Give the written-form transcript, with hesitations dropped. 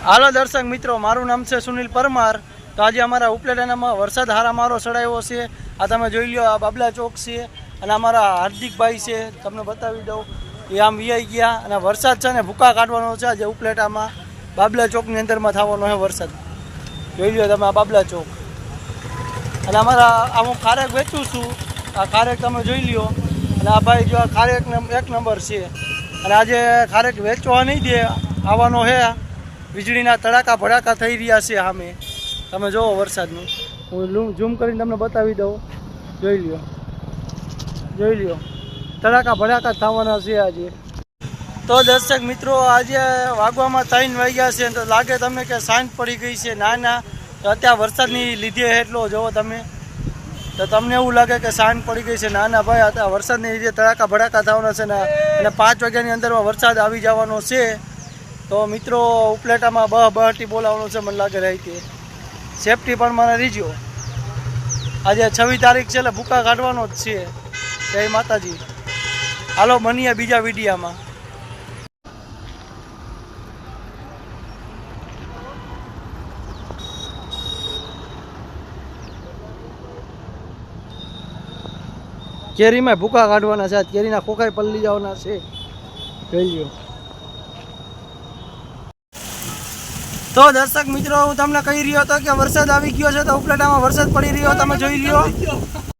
હાલો દર્શક મિત્રો, મારું નામ છે સુનિલ પરમાર। તો આજે અમારા ઉપલેટાણામાં વરસાદ હારામારો ચડાવ્યો છે। આ તમે જોઈ લો, આ બાબલા ચોક છે અને અમારા હાર્દિકભાઈ છે, તમને બતાવી દઉં, એ આમ વિયાઈ ગયા અને વરસાદ છે ને ભૂકા કાઢવાનો છે આજે ઉપલેટામાં બાબલા ચોકની અંદરમાં થવાનો છે વરસાદ। જોઈ લો તમે આ બાબલા ચોક અને અમારા આ હું ખારેક વેચું છું। આ ખારેક તમે જોઈ લ્યો અને આ ભાઈ જો આ ખારેક એક નંબર છે અને આજે ખારેક વેચવા નહીં દે, આવવાનો છે। વીજળીના તડાકા ભડાકા થઈ રહ્યા છે સામે, તમે જુઓ વરસાદનું। હું ઝૂમ કરીને તમને બતાવી દઉં, જોઈ લ્યો તડાકા ભડાકા થવાના છે આજે। તો દર્શક મિત્રો, આજે વાગવામાં 3 વાગ્યા છે તો લાગે તમને કે સાંજ પડી ગઈ છે। ના, તો અત્યારે વરસાદની લીધે એટલો જોવો તમે, તો તમને એવું લાગે કે સાંજ પડી ગઈ છે। ના ભાઈ, અત્યારે વરસાદની લીધે તડાકા ભડાકા થવાના છે ને અને 5 વાગ્યાની અંદરમાં વરસાદ આવી જવાનો છે। તો મિત્રો, ઉપલેટામાં બહાટી બોલાવવાનું છે, મને લાગે રહી સેફટી પણ મને રીજો। આજે 26 તારીખ છે એટલે ભૂકા કાઢવાનો જ છે। જય માતાજી। હાલો મળીએ બીજા વિડીયામાં। કેરીમાં ભૂકા કાઢવાના છે, કેરીના ખોખાઈ પલ્લી જવાના છે, જોઈ લ્યો। તો દર્શક મિત્રો, હું તમને કહી રહ્યો હતો કે વરસાદ આવી ગયો છે, તો ઉપલેટામાં વરસાદ પડી રહ્યો, તમે જોઈ લ્યો।